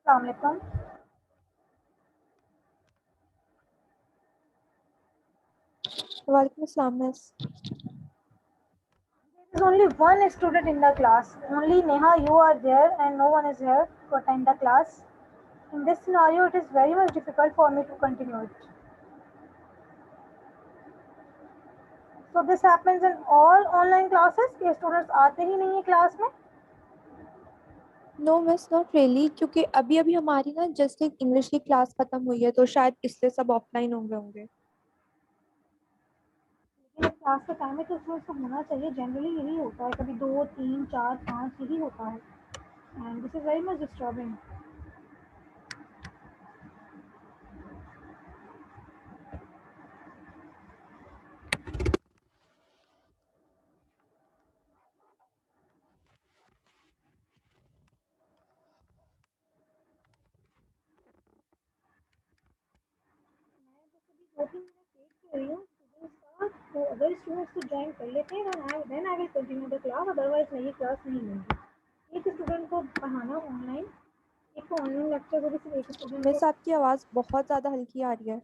Assalamualaikum. वालेकुम अस्सलाम miss. There is only one student in the class. Only Neha, you are there, and no one is here to attend the class. In this scenario, it is very much difficult for me to continue it. So this happens in all online classes कि students आते ही नहीं है class में. No miss not really, क्योंकि अभी अभी हमारी ना जस्ट एक इंग्लिश की क्लास खत्म हुई है, तो शायद इसलिए सब ऑफलाइन होंगे। लेकिन क्लास का टाइम है तो उसमें उसको होना चाहिए. जनरली यही होता है, कभी 2, 3, 4, 5 यही होता है. And this is very much disturbing. मैं बस अभी 2-3 मिनट वेट कर रही हूँ स्टूडेंट्स का. तो अगर स्टूडेंट्स को ज्वाइन कर लेते हैं then I will continue the class. Otherwise मेरी क्लास नहीं होगी. एक स्टूडेंट को पढ़ाना ऑनलाइन, एक को ऑनलाइन लेक्चर को भी सिर्फ एक स्टूडेंट को. मिस आपकी आवाज़ बहुत ज़्यादा हल्की आ रही है।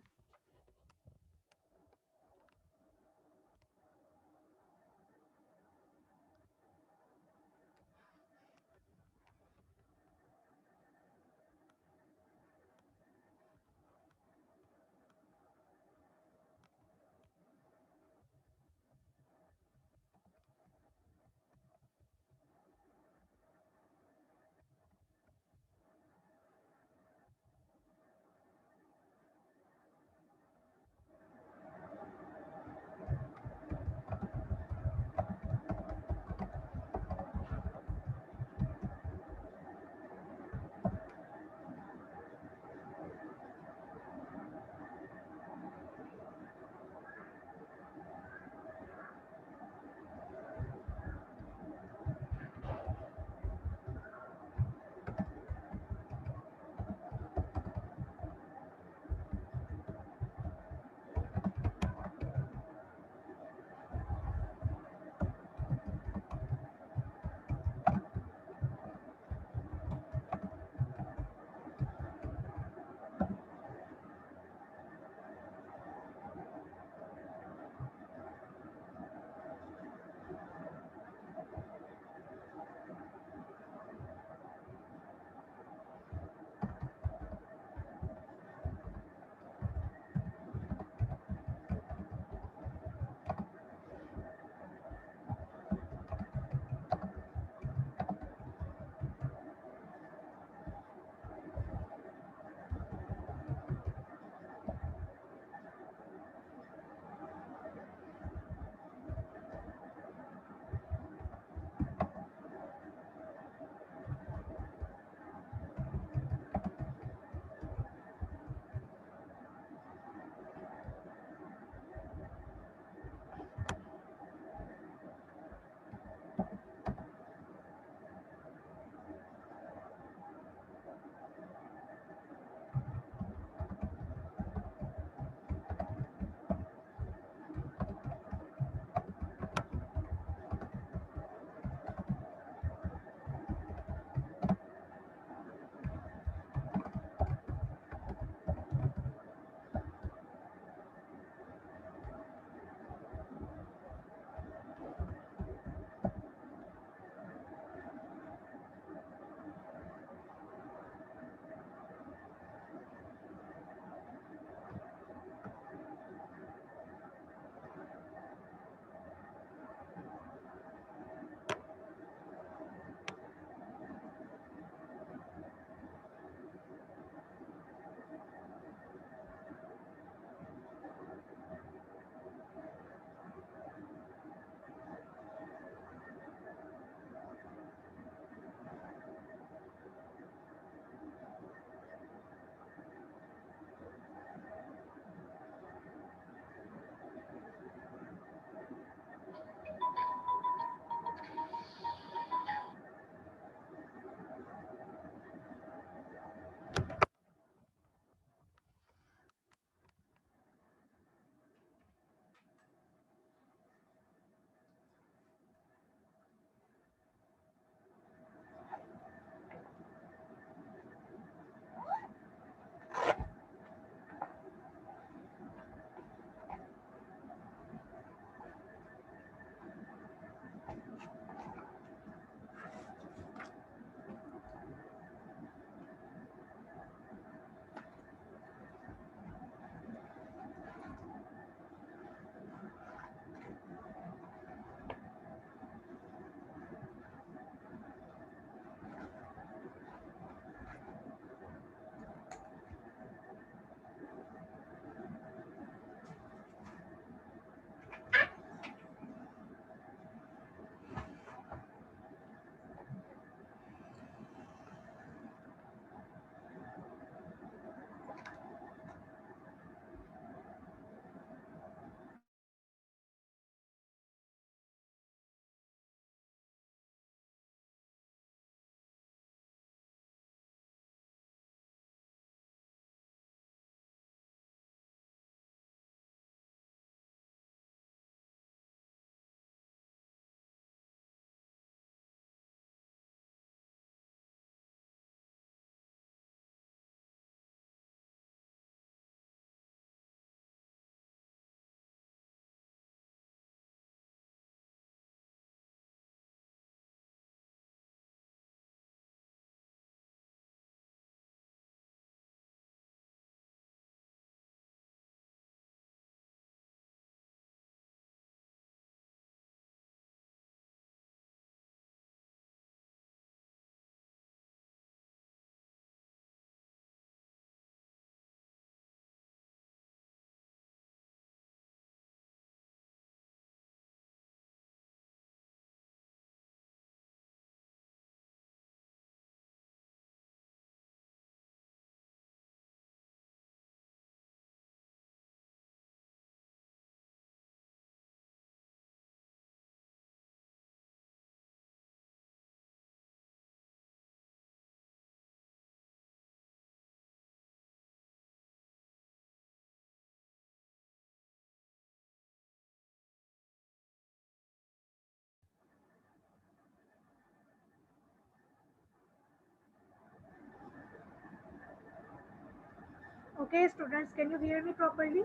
Okay, students, can you hear me properly?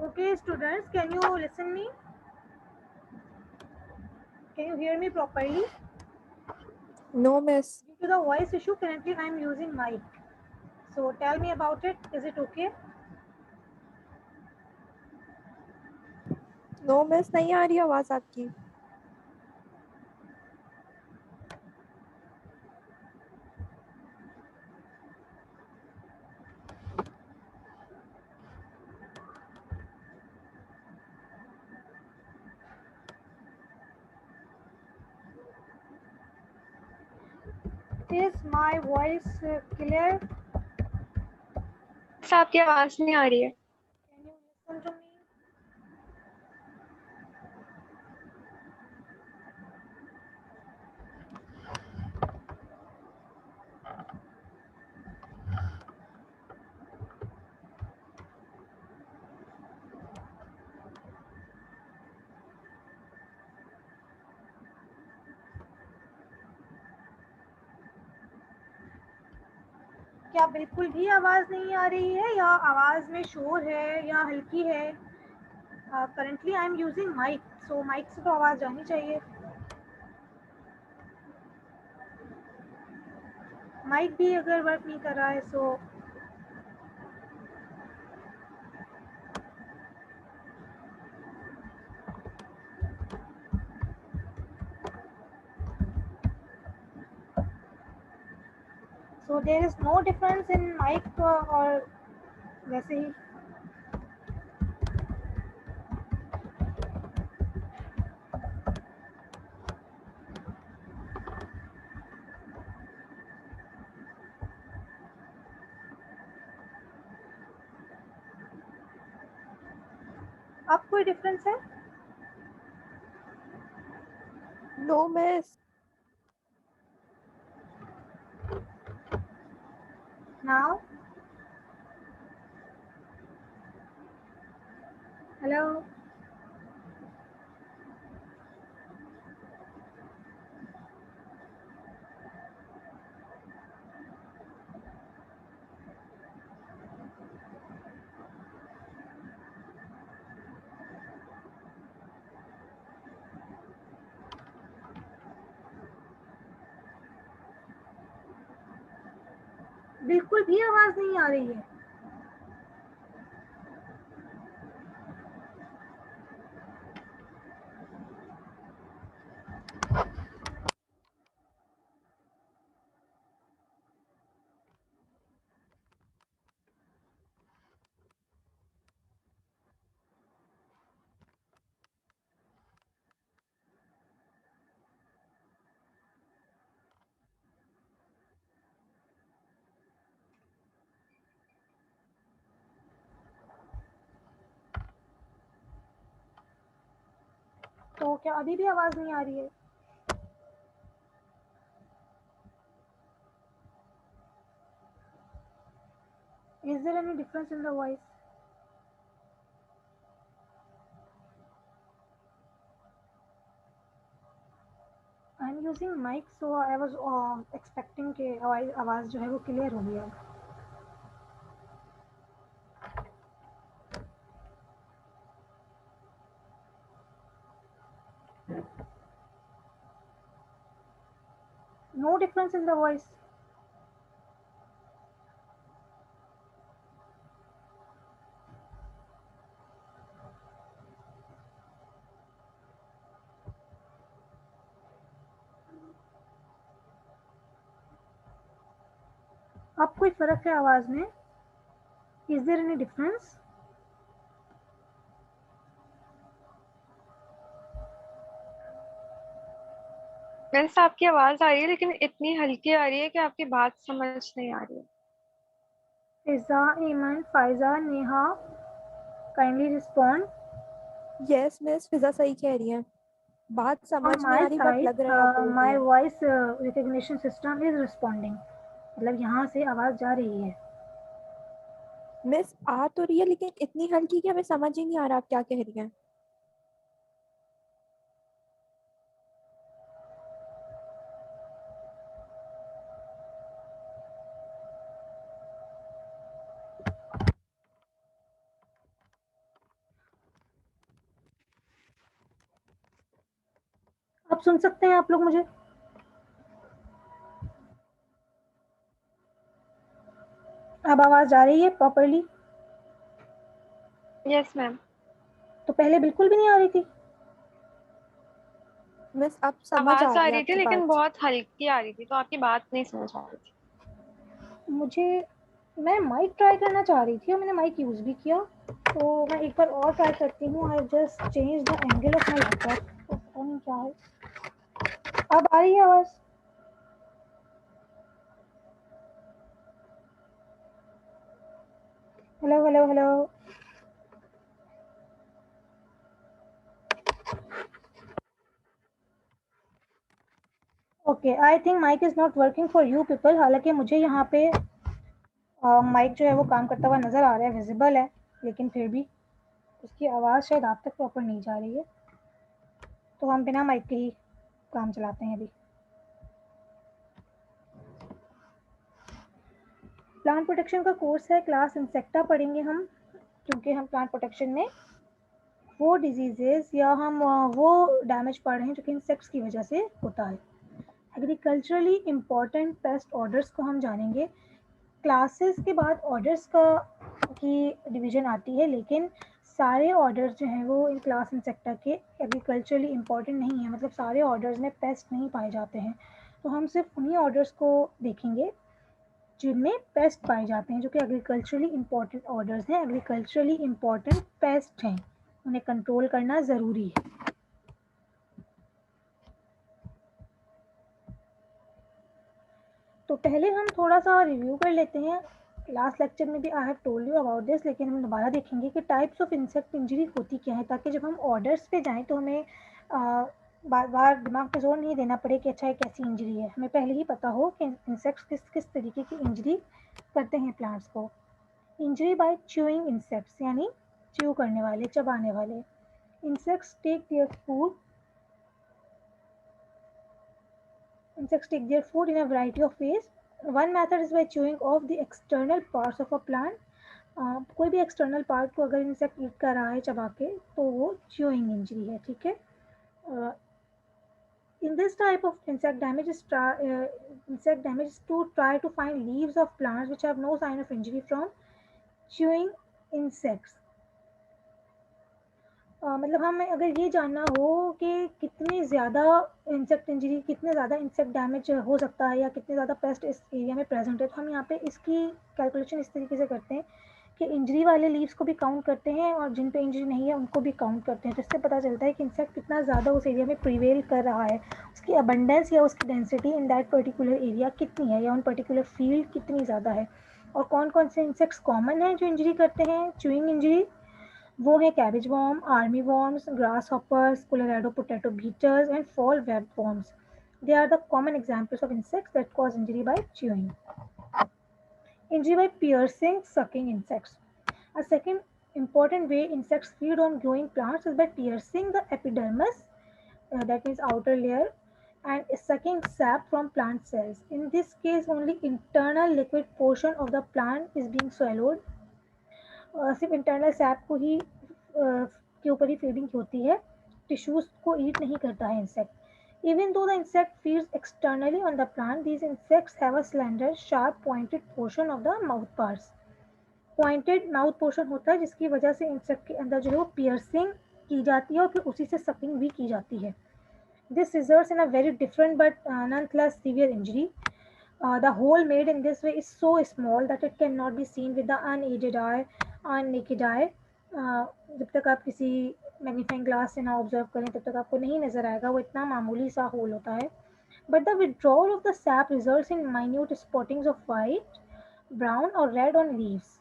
Okay, students, can you listen me? Can you hear me properly? No, miss. Due to the voice issue, currently I am using mic. So tell me about it. Is it okay? No, miss, नहीं आ रही आवाज आपकी. Is my voice clear? आपकी आवाज नहीं आ रही है. Can you listen to me? क्या बिल्कुल भी आवाज़ नहीं आ रही है या आवाज़ में शोर है या हल्की है? Currently I am using mic, so mic से तो आवाज़ जानी चाहिए. माइक भी अगर वर्क नहीं कर रहा है so there is no difference in mic और वैसे ही. अब कोई डिफरेंस है? No, miss. Now hello. बिल्कुल भी आवाज़ नहीं आ रही है. तो क्या अभी भी आवाज़ नहीं आ रही है? Is there any difference in the voice? I'm using mic, so I was expecting कि आवाज़ जो है वो क्लियर होगी अब. No difference in the voice. अब कोई फ़र्क है आवाज़ में? Is there any difference? वैसे आपकी आवाज आ रही है लेकिन इतनी हल्की आ रही है कि आपकी बात समझ नहीं आ रही है। Fiza, Iman, Faiza, Neha, kindly respond. Yes miss, Fiza सही कह रही है, बात On समझ नहीं my आ रही बट side, लग रहा है आप बोल रही my है। voice recognition system is responding. मतलब यहाँ से आवाज़ जा रही है। मिस आ तो रही है लेकिन इतनी हल्की कि हमें समझ ही नहीं आ रहा आप क्या कह रही हैं। अब सुन सकते हैं आप लोग मुझे? अब आवाज़ जा रही है प्रॉपरली? Yes ma'am. तो पहले बिल्कुल भी नहीं आ रही थी। मिस अब समझ आ आवाज आ रही है रही थी आपकी लेकिन बात। बहुत हल्की आ रही थी, तो आपकी बात नहीं समझ आ रही थी। मुझे मैं माइक ट्राई करना चाह रही थी और मैंने माइक यूज़ भी किया। तो मैं एक बार और ट्राई करती हूँ। I just change the angle of my laptop. तो पता नहीं क्या है। अब आ रही है आवाज़? Hello hello hello. Okay, I think mic is not working for you people. हालांकि मुझे यहाँ पे माइक जो है वो काम करता हुआ नज़र आ रहा है, विजिबल है, लेकिन फिर भी उसकी आवाज़ शायद आप तक प्रॉपर नहीं जा रही है। तो हम बिना माइक के ही काम चलाते हैं अभी। प्लांट प्रोटेक्शन का कोर्स है, क्लास इंसेक्टा पढ़ेंगे हम, क्योंकि हम प्लांट प्रोटेक्शन में वो डिजीजेस या हम वो डैमेज पढ़ रहे हैं जो कि इंसेक्ट्स की वजह से होता है। एग्रीकल्चरली इम्पॉर्टेंट पेस्ट ऑर्डर्स को हम जानेंगे। क्लासेस के बाद ऑर्डर्स का की डिवीज़न आती है, लेकिन सारे ऑर्डर्स जो हैं वो इन क्लास इंसेक्टा के एग्रीकल्चरली इम्पॉर्टेंट नहीं है। मतलब सारे ऑर्डर्स में पेस्ट नहीं पाए जाते हैं। तो हम सिर्फ उन्हीं ऑर्डर्स को देखेंगे जिनमें पेस्ट पाए जाते हैं, जो कि एग्रीकल्चरली इम्पॉर्टेंट ऑर्डर्स हैं, एग्रीकल्चरली इम्पॉर्टेंट पेस्ट हैं, उन्हें कंट्रोल करना ज़रूरी है। तो पहले हम थोड़ा सा रिव्यू कर लेते हैं। लास्ट लेक्चर में भी I have told you about this, लेकिन हम दोबारा देखेंगे कि टाइप्स ऑफ इंसेक्ट इंजरी होती क्या है, ताकि जब हम ऑर्डर्स पे जाएं तो हमें बार बार दिमाग पे जोर नहीं देना पड़े कि अच्छा ये कैसी इंजरी है। हमें पहले ही पता हो कि इंसेक्ट्स किस किस तरीके की इंजरी करते हैं प्लांट्स को। इंजरी बाय च्यूइंग इंसेक्ट्स, यानी च्यू करने वाले, चबाने वाले। Insects take their food Insects take their food in a variety of ways. One method is by chewing off the external parts of a plant. कोई भी external part को अगर insect ईट कर रहा है चबा के, तो वो च्यूइंग इंजरी है, ठीक है। In this type of insect damage is to try to find leaves of plants which have no sign of injury from chewing insects. मतलब हमें अगर ये जानना हो कि कितनी ज़्यादा इंसेक्ट इंजरी, कितने ज़्यादा इंसेक्ट डैमेज हो सकता है या कितने ज़्यादा पेस्ट इस एरिया में प्रेजेंट है, तो हम यहाँ पे इसकी कैलकुलेशन इस तरीके से करते हैं कि इंजरी वाले लीव्स को भी काउंट करते हैं और जिन पे इंजरी नहीं है उनको भी काउंट करते हैं। तो इससे पता चलता है कि इंसेक्ट कितना ज़्यादा उस एरिया में प्रिवेल कर रहा है, उसकी अबंडेंस या उसकी density in that particular area कितनी है, या उन पर्टिकुलर फील्ड कितनी ज़्यादा है। और कौन कौन से इंसेक्ट्स कॉमन हैं जो इंजरी करते हैं, च्यूइंग इंजरी। वो है cabbage worm, army worms, grasshoppers, Colorado potato beetles and fall webworms. They are the common examples of insects that cause injury by chewing. Injury by piercing, sucking insects. A second important way insects feed on growing plants is by piercing the epidermis, that means outer layer, and sucking sap from plant cells. In this case, only internal liquid portion of the plant is being swallowed. सिर्फ internal SAP को ही के ऊपर ही feeding होती है, tissues को ईट नहीं करता है insect. Even though the insect feeds externally on the plant, these insects have a slender sharp pointed portion of the mouth parts. Pointed mouth portion होता है जिसकी वजह से इंसेक्ट के अंदर जो है वो पियर्सिंग की जाती है और फिर उसी से सकिंग भी की जाती है। This results in a very different but nonetheless severe injury. The hole made in this way is so small that it cannot be seen with the unaided eye, unnaked eye. जब तक आप किसी magnifying glass से ना observe करें तब तक आपको नहीं नज़र आएगा, वो इतना मामूली सा होल होता है। But the withdrawal of the sap results in minute spottings of white, brown or red on leaves,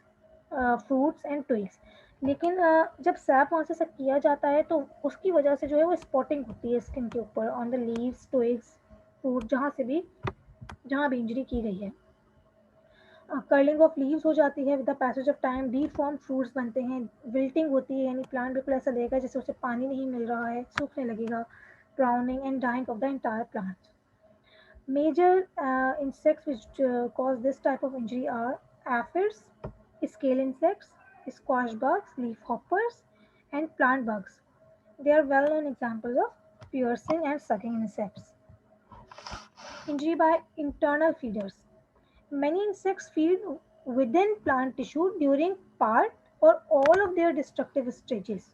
fruits and twigs. लेकिन जब सैप वहाँ से सक किया जाता है तो उसकी वजह से जो है वो स्पॉटिंग होती है स्किन के ऊपर, on the leaves, twigs, fruit, जहाँ भी इंजरी की गई है. कर्लिंग ऑफ लीव्स हो जाती है with the passage of time, D Pharm fruits बनते हैं, विल्टिंग होती है यानी प्लांट बिल्कुल ऐसा लगेगा जैसे उसे पानी नहीं मिल रहा है, सूखने लगेगा, browning and dying off the entire plant. Major insects which cause this type of injury are aphids, scale insects, squash bugs, leaf hoppers, and plant bugs. They are well known examples of piercing and sucking insects. Injury by internal feeders. Many insects feed within plant tissue during part or all of their destructive stages.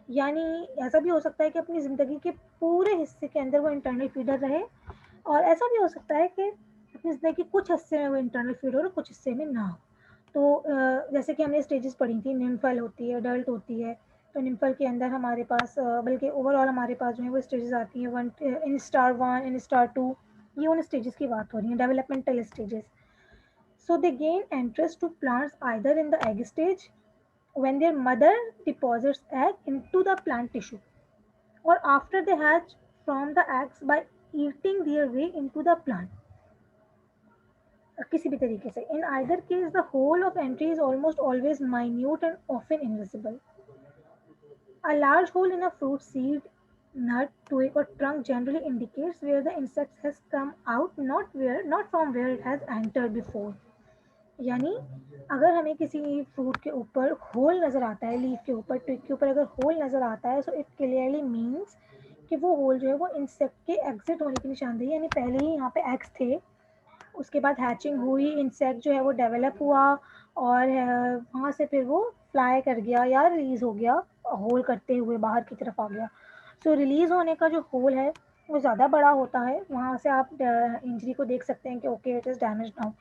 यानी ऐसा भी हो सकता है कि अपनी ज़िंदगी के पूरे हिस्से के अंदर वो इंटरनल फीडर रहे, और ऐसा भी हो सकता है कि अपनी ज़िंदगी के कुछ हिस्से में वो इंटरनल फीडर और कुछ हिस्से में ना हो. तो जैसे कि हमने स्टेजेस पढ़ी थी, निम्फल होती है, अडल्ट होती है. तो निम्फल के अंदर हमारे पास बल्कि ओवरऑल हमारे पास जो है वो स्टेजेस आती हैं, one in star 1, in star 2, ये उन स्टेजेस की बात हो रही है, developmental stages. So they gain entrance to plants either in the egg stage when their mother deposits egg into the plant tissue, or after they hatch from the eggs by eating their way into the plant. किसी भी तरीके से. In either case, the hole of entry is almost always minute and often invisible. A large hole in a fruit seed, nut, twig, or trunk generally indicates where the insect has come out, not from where it has entered before. यानी अगर हमें किसी fruit के ऊपर whole नज़र आता है, leaf के ऊपर, ट्विग के ऊपर अगर होल नज़र आता है, सो इट क्लियरली मीन्स कि वो होल जो है वो इंसेक्ट के एग्जिट होने की निशानदेही, यानी पहले ही यहाँ पे एग्स थे, उसके बाद हैचिंग हुई, इंसेक्ट जो है वो डेवलप हुआ और वहाँ से फिर वो फ्लाई कर गया या रिलीज़ हो गया, होल करते हुए बाहर की तरफ आ गया. सो रिलीज़ होने का जो होल है वो ज़्यादा बड़ा होता है, वहाँ से आप इंजरी को देख सकते हैं कि okay it is damage now.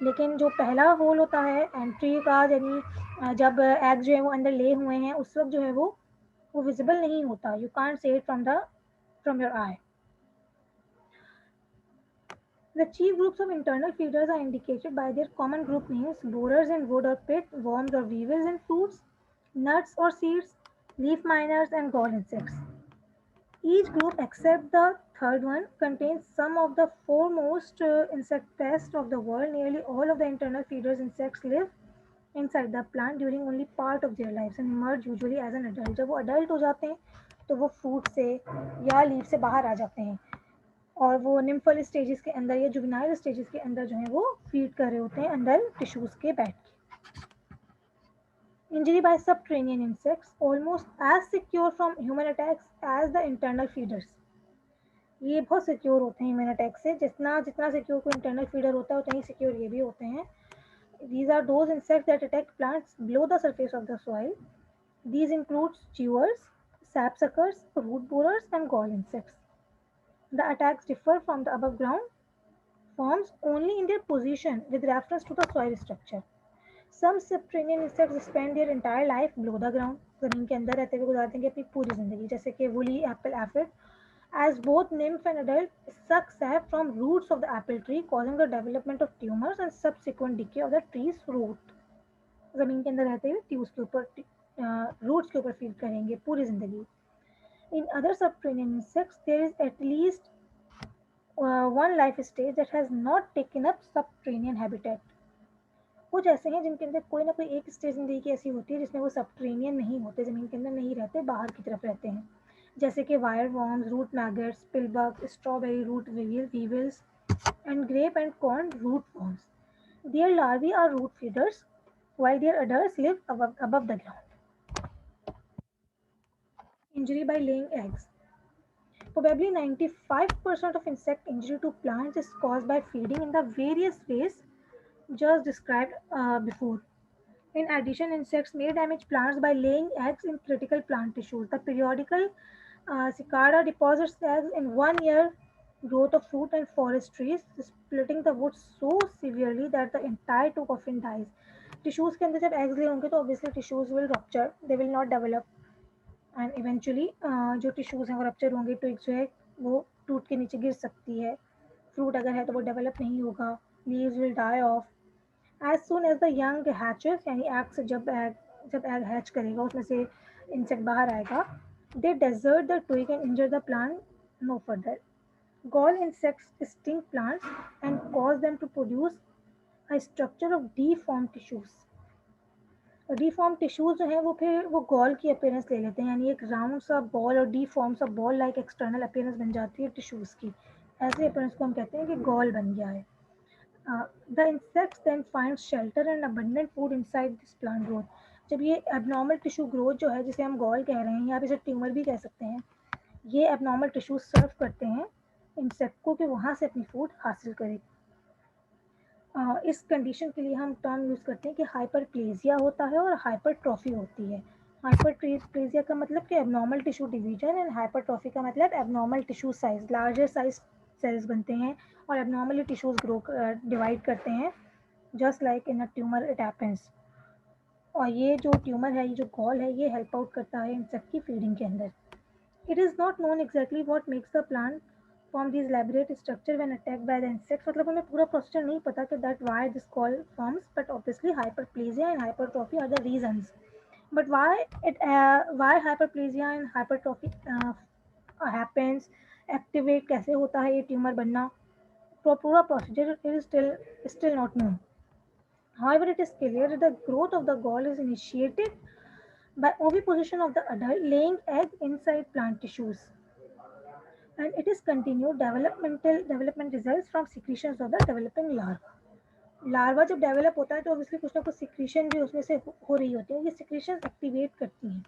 लेकिन जो पहला होल होता है एंट्री का, यानी जब एग जो है वो अंदर ले हुए हैं उस वक्त जो है वो विजिबल नहीं होता. You can't see it from your I. The chief groups of internal feeders are indicated by their common group names: borers in wood or pit, worms or weevils in fruits, nuts or seeds, leaf miners, and gall insects. Each group, except the third one, contains some of the foremost insect pests of the world. Nearly all of the internal feeders insects live inside the plant during only part of their lives and emerge usually as an adult. जब वो adult हो जाते हैं तो वो fruit से या leaf से बाहर आ जाते हैं और वो निम्फल स्टेजेस के अंदर या जुवेनाइल स्टेजेस के अंदर जो है वो फीड कर रहे होते हैं अंदर टिश्यूज के बैठ के. Injury by subterranean insects almost as secure from human attacks as the internal feeders. ये बहुत सिक्योर होते हैं ह्यूमन अटैक से, जितना सिक्योर कोई इंटरनल फीडर होता है उतना ही सिक्योर ये भी होते हैं. These are those insects that attack plants below the surface of the soil. These include chewers, sapsuckers, root borers, and gall insects. The attacks differ from the above ground forms only in their position with reference to the soil structure. Some subterranean insects spend their entire life below the ground. जमीन के अंदर रहते हुए गुजारते हैं अपनी पूरी जिंदगी, जैसे कि woolly apple aphid, as both nymph and adult suck sap from roots of the apple tree, causing the development of tumors and subsequent decay of the tree's root. जमीन के अंदर रहते हुए ट्यूब्स के ऊपर, रूट्स के ऊपर फीड करेंगे पूरी जिंदगी. In other subterranean insects, there is at least one life stage that has not taken up subterranean habitat. कुछ ऐसे हैं जिनके अंदर कोई ना कोई एक स्टेज जिंदगी की ऐसी होती है जिसमें वो सबटरेनियन नहीं होते, ज़मीन के अंदर नहीं रहते, बाहर की तरफ रहते हैं, जैसे कि wireworms, root maggots, pillbug, strawberry root weevils and grape and corn rootworms. Their larvae are root feeders while their adults live above the ground. Injury by laying eggs. Probably 95% of insect injury to plants is caused by feeding in the various ways just described before. In addition, insects may damage plants by laying eggs in critical plant tissues. The periodical cicada deposits eggs in 1 year growth of fruit and forest trees, splitting the wood so severely that the entire trunk often dies. Tissues के अंदर जब eggs लगे होंगे तो obviously tissues will rupture, they will not develop, and eventually जो tissues हैं वो rupture होंगे, twigs जो है वो टूट के नीचे गिर सकती है, फ्रूट अगर है तो वो डेवलप नहीं होगा, leaves will die off. As soon as the young hatches, यानी एग से जब एग हैच करेगा उसमें से इंसेक्ट बाहर आएगा, they desert the twig and injure the plant no further. Gall insects sting plants and cause them to produce a structure of deformed tissues. Deform tissues जो हैं वो फिर वो गॉल की अपीयरेंस ले लेते हैं, यानी एक राउंड सा बॉल और डिफॉर्म सा बॉल लाइक एक्सटर्नल अपीयरेंस बन जाती है टिश्यूज की। ऐसे अपीयरेंस को हम कहते हैं कि गॉल बन गया है। The insects then find shelter and abundant food inside this plant growth. जब ये एबनॉर्मल टिश्यू ग्रोथ जो है, जिसे हम गॉल कह रहे हैं या फिर इसे ट्यूमर भी कह सकते हैं, ये एबनॉर्मल टिश्यूज सर्व करते हैं इंसेक्ट को कि वहाँ से अपनी फूड हासिल करे। इस कंडीशन के लिए हम टर्म यूज़ करते हैं कि हाइपरप्लेजिया होता है और हाइपरट्रॉफी होती है। हाइपरप्लेजिया का मतलब कि abnormal tissue division, and hypertrophy का मतलब abnormal tissue size, larger size cells बनते हैं और एबनॉर्मली टिश्यूज ग्रो डिवाइड करते हैं, just like in a tumour it happens. और ये जो ट्यूमर है, ये जो गॉल है, ये हेल्प आउट करता है इंसेक्ट की फीडिंग के अंदर। It is not known exactly what makes the plant form these elaborate structure when attacked by the insects. मतलब हमें पूरा प्रोसीजर नहीं पता कि that why this call forms, but obviously hyperplasia and hypertrophy are the reasons. But why hyperplasia and hypertrophy happens, activate कैसे होता है ये ट्यूमर बनना, पूरा procedure is still not known. However, it is clear that the growth of the gall is initiated by oviposition of the adult laying egg inside plant tissues, and it is continued development results from secretions of the developing larva. Larva जब develop होता है तो obviously कुछ ना कुछ secretion भी उसमें से हो रही होती है, ये सिक्रीशन एक्टिवेट करती हैं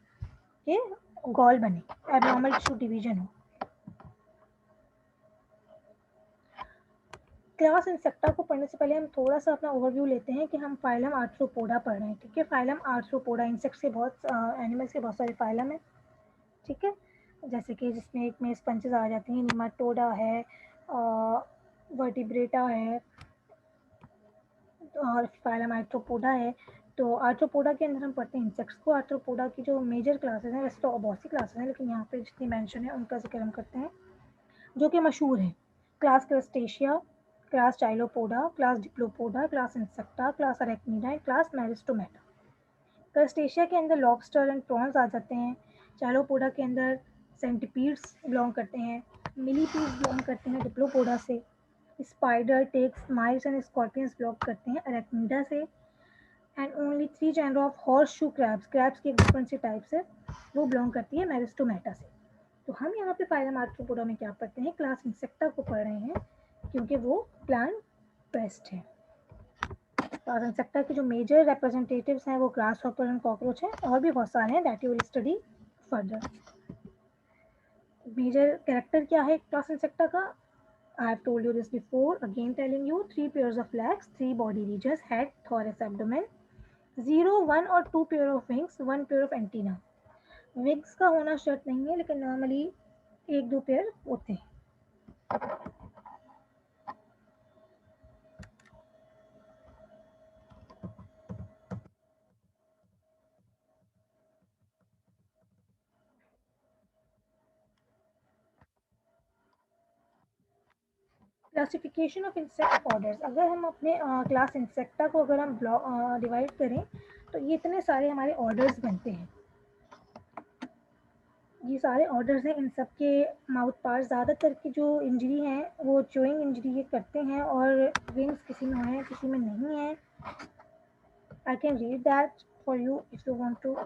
कि गॉल बने, एबनॉर्मल टिश्यू डिवीजन हो। क्लास इंसेक्टा को पढ़ने से पहले हम थोड़ा सा अपना ओवरव्यू लेते हैं कि हम फाइलम आर्थ्रोपोडा पढ़ रहे हैं। ठीक है, फाइलम आर्थ्रोपोडा, इंसेक्ट्स के बहुत एनिमल्स के बहुत सारे फाइलम हैं। ठीक है, जैसे कि जिसमें एक में स्पंजेस आ जाती हैं, निमाटोडा है, वर्टिब्रेटा है और फाइलम आर्थ्रोपोडा है। तो आर्थ्रोपोडा के अंदर हम पढ़ते हैं इंसेक्ट्स को। आर्थ्रोपोडा की जो मेजर क्लासेस हैं, वैसे तो बहुत सी क्लासेस हैं लेकिन यहाँ पे जितनी मेंशन है उनका जिक्र हम करते हैं जो कि मशहूर है। Class Crustacea, class Chilopoda, class Diplopoda, class Insecta, class Arachnida, class Merostomata. Crustacea के अंदर लॉबस्टर एंड प्रॉन्स आ जाते हैं। चाइलोपोडा के अंदर सेंटिपीड्स बिलोंग करते हैं। मिलीपीड्स बिलोंग करते हैं डिप्लोपोडा से। Spider, ticks, mites and scorpions belong करते हैं अरेक्निडा से। And only 3 genera of horseshoe crabs, crabs की एक डिफरेंट सी टाइप्स है, वो बिलोंग करती है मेरिस्टोमेटा से। तो हम यहाँ पे फाइलम आर्थ्रोपोडा में क्या पढ़ते हैं, क्लास इंसेक्टा को पढ़ रहे हैं क्योंकि वो प्लांट पेस्ट है। क्लास इंसेक्टा के जो मेजर रिप्रेजेंटेटिव्स हैं वो ग्रास हॉपर एंड कॉकरोच हैं, और भी बहुत सारे हैं that you will study further. Major character क्या है क्लास इंसेक्टा का? I have told you this before, again telling you, 3 pairs of legs, 3 body regions, head, thorax, abdomen, 0, 1 और 2 pair of wings, 1 pair of antenna. Wings का होना शर्त नहीं है लेकिन नॉर्मली 1-2 पेयर होते हैं। क्लासिफिकेशन ऑफ इंसेक्ट ऑर्डर्स, अगर हम अपने क्लास इंसेक्टा को अगर हम डिवाइड करें तो ये इतने सारे हमारे ऑर्डर्स बनते हैं। ये सारे ऑर्डर्स हैं, इन सब के माउथ पार्ट, ज़्यादातर की जो इंजरी हैं वो चोइंग इंजरी ये करते हैं, और विंग्स किसी में हैं किसी में नहीं है। I can read that for you if you want to.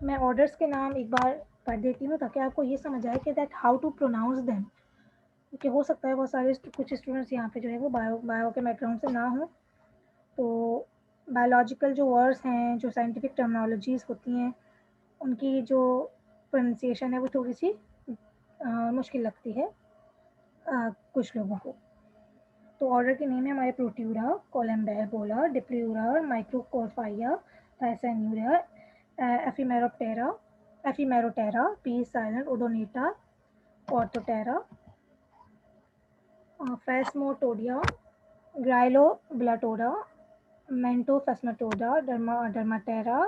मैं ऑर्डर्स के नाम एक बार पढ़ देती हूँ ताकि आपको ये समझ आए कि that how to pronounce them, क्योंकि हो सकता है बहुत सारे कुछ स्टूडेंट्स यहाँ पे जो है वो बायो के बैकग्राउंड से ना हो, तो बायोलॉजिकल जो वर्ड्स हैं, जो साइंटिफिक टर्मिनोलॉजीज़ होती हैं, उनकी जो प्रोनाउंसिएशन है वो थोड़ी सी मुश्किल लगती है कुछ लोगों को। तो ऑर्डर के नेम है हमारे Protura, Collembola, Diplura, Microcoryphia, Thysanura, Ephemeroptera, पीस साइलेंट, Odonata, Orthoptera, Phasmatodea, Grylloblattodea, Mantophasmatodea, Dermaptera,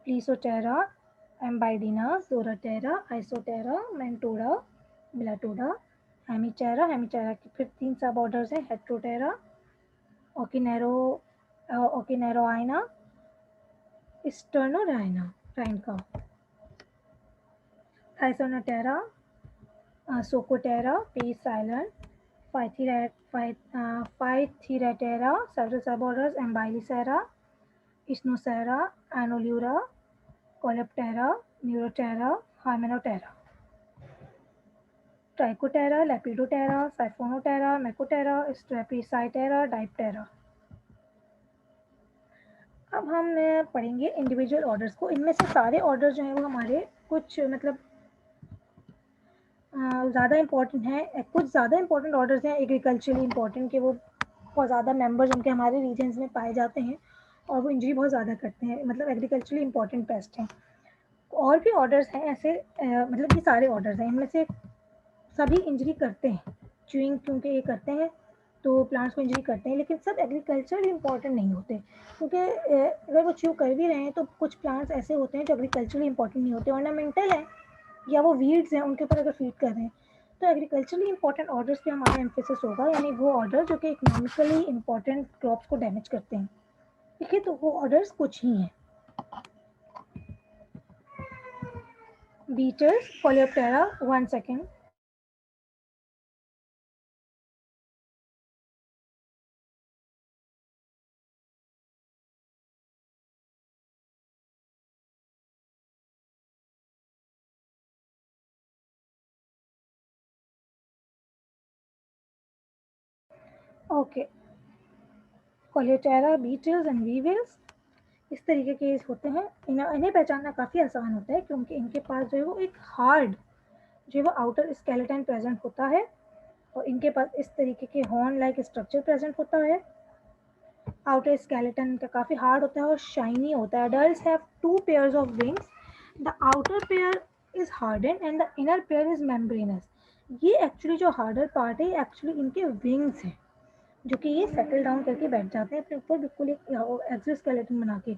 Plecoptera, Embiidina, Zoraptera, Isoptera, Mantodea, Bellatodea, Hemiptera, Hemiptera के फिर 3 सब ऑर्डर्स हैं, Heteroptera, Ocneroina, Sternorhina, राइन का, Thysanotera, Socoterra, Peace Island, Phythiratera, several suborders, Ambylicera, Ischnocera, Annulura, Coleoptera, Neurotera, Hymenoptera, Trichotera, Lepidoptera, Siphonoptera, Mecotera, Strepsiptera, Diptera. अब हम पढ़ेंगे individual orders को। इनमें से सारे ऑर्डर जो हैं वो हमारे कुछ मतलब ज़्यादा इम्पोर्टेंट हैं, कुछ ज़्यादा इम्पोर्टेंट ऑर्डर्स हैं एग्रीकल्चरली इम्पोर्टेंट कि वो बहुत ज़्यादा मेंबर्स उनके हमारे रीजन्स में पाए जाते हैं और वो इंजरी बहुत ज़्यादा करते हैं, मतलब एग्रीकल्चरली इम्पोर्टेंट पेस्ट हैं। और भी ऑर्डर्स हैं ऐसे, मतलब ये सारे ऑर्डर्स हैं, इनमें से सभी इंजरी करते हैं, च्यूइंग क्योंकि ये करते हैं तो प्लांट्स को इंजरी करते हैं, लेकिन सब एग्रीकल्चरली इम्पोर्टेंट नहीं होते, क्योंकि अगर वो च्यू कर भी रहे हैं तो कुछ प्लांट्स ऐसे होते हैं जो एग्रीकल्चरली इंपॉर्टेंट नहीं होते, ऑर्नामेंटल है या वो वीड्स हैं, उनके ऊपर अगर फीड कर रहे हैं तो एग्रीकल्चरली इंपॉर्टेंट ऑर्डर्स पे हमारा एम्फेसिस होगा, यानी वो ऑर्डर जो कि इकोनॉमिकली इंपॉर्टेंट क्रॉप्स को डैमेज करते हैं। ठीक है, तो वो ऑर्डर्स कुछ ही हैं। Beetles, Coleoptera, 1 second. Okay, Coleoptera, beetles and weevils इस तरीके के होते हैं। इन्हें पहचानना काफ़ी आसान होता है क्योंकि इनके पास जो है वो एक हार्ड जो है वो आउटर स्केलेटन प्रेजेंट होता है और इनके पास इस तरीके के हॉर्न लाइक स्ट्रक्चर प्रेजेंट होता है। आउटर स्केलेटन इनका काफ़ी हार्ड होता है और शाइनी होता है। Adults have 2 pairs of wings. The outer pair is hardened and the inner pair is membranous. ये एक्चुअली जो हार्डर पार्ट है एक्चुअली इनके विंग्स हैं, जो कि ये सेटल डाउन करके बैठ जाते हैं अपने ऊपर बिल्कुल एक एक्सोस्केलेटन बना के,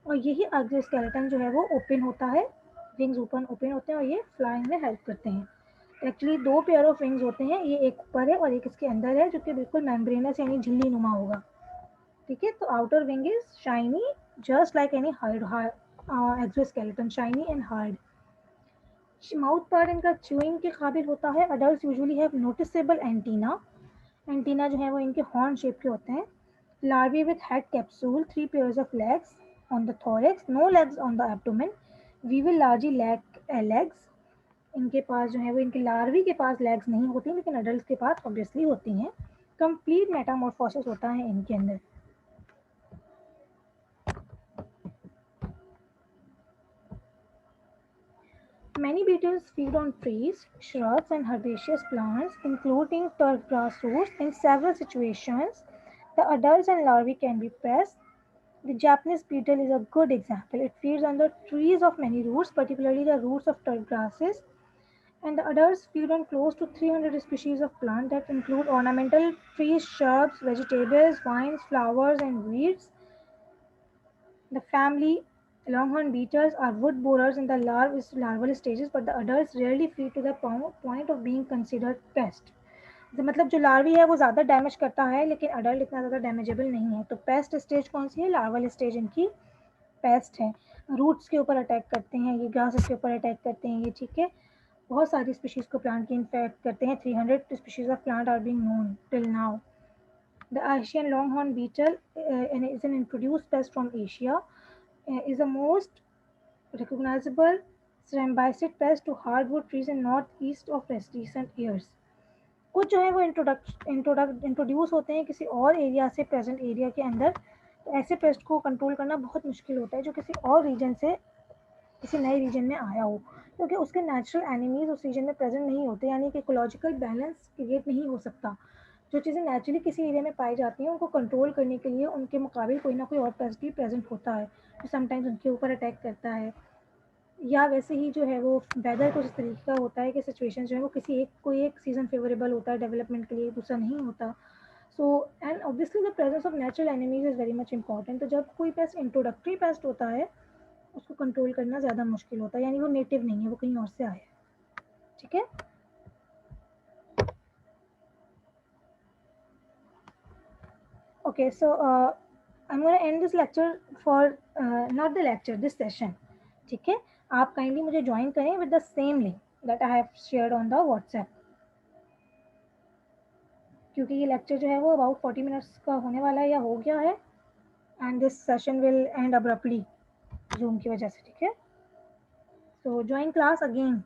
और यही एक्सोस्केलेटन जो है वो ओपन होता है, विंग्स ओपन होते हैं और ये फ्लाइंग में हेल्प करते हैं। एक्चुअली 2 पेयर ऑफ विंग्स होते हैं, ये एक ऊपर है और एक इसके अंदर है, जो कि बिल्कुल मेम्ब्रेनस यानी झिल्ली नुमा होगा। ठीक है, तो outer wing is shiny just like any exoskeleton, shiny and hard. Mouth part इनका च्यूइंग के काबिल होता है। Adult usually have noticeable antenna, antenna जो है वो इनके हॉर्न शेप के होते हैं। Larvae with head capsule, 3 pairs of legs on the thorax, no legs on the abdomen. Weevil larvae lack legs, इनके पास जो है वो इनके लार्वी के पास लेग्स नहीं होती, लेकिन अडल्ट के पास ऑब्वियसली होती हैं। कंप्लीट मेटामॉर्फोसिस होता है इनके अंदर। Many beetles feed on trees, shrubs, and herbaceous plants, including turf grass roots. In several situations, the adults and larvae can be pests. The Japanese beetle is a good example. It feeds on the trees of many roots, particularly the roots of turf grasses, and the adults feed on close to 300 species of plants that include ornamental trees, shrubs, vegetables, vines, flowers, and weeds. The family longhorn beetles are wood borers in the larval stages, but the adults rarely feed to the point of being considered pest. मतलब जो larvae है वो ज़्यादा damage करता है, लेकिन adult इतना ज़्यादा डैमेजेबल नहीं है। तो पेस्ट स्टेज कौन सी है? लार्वल स्टेज इनकी पेस्ट है। रूट्स के ऊपर अटैक करते हैं, ये ग्रासेस के ऊपर अटैक करते हैं ये, ठीक है। बहुत सारी स्पीशीज़ को प्लांट की इन्फेक्ट करते हैं। 300 species of plant are being known till now. The Asian longhorn beetle is an introduced pest from Asia. Is the most recognizable Cerambycid pest to hardwood trees in northeast of recent years. कुछ जो है वो introduce होते हैं किसी और area से present area के अंदर, तो ऐसे पेस्ट को कंट्रोल करना बहुत मुश्किल होता है जो किसी और रीजन से किसी नए रीजन में आया हो, क्योंकि उसके नेचुरल एनिमीज उस रीजन में प्रेजेंट नहीं होते, यानी कि इकोलॉजिकल बैलेंस क्रिएट नहीं हो सकता। जो चीज़ें नेचुरली किसी एरिया में पाई जाती हैं उनको कंट्रोल करने के लिए उनके मुकाबले कोई ना कोई और पेस्ट भी प्रेजेंट होता है, जो समटाइम्स उनके ऊपर अटैक करता है। या वैसे ही जो है वो वेदर कुछ इस तरीके का होता है कि सिचुएशन जो है वो कोई एक सीज़न फेवरेबल होता है डेवलपमेंट के लिए, दूसरा नहीं होता। So and obviously the presence of natural enemies is very much important. तो जब कोई पेस्ट इंट्रोडक्टरी पेस्ट होता है उसको कंट्रोल करना ज़्यादा मुश्किल होता है, यानी वो नेटिव नहीं है, वो कहीं और से आया है। ठीक है, Okay, so I'm going to end this lecture for not the lecture, this session. ठीक है, आप kindly मुझे join करें with the same link that I have shared on the WhatsApp. क्योंकि ये lecture जो है वो about 40 minutes का होने वाला है या हो गया है, and this session will end abruptly Zoom की वजह से. ठीक है, so join class again.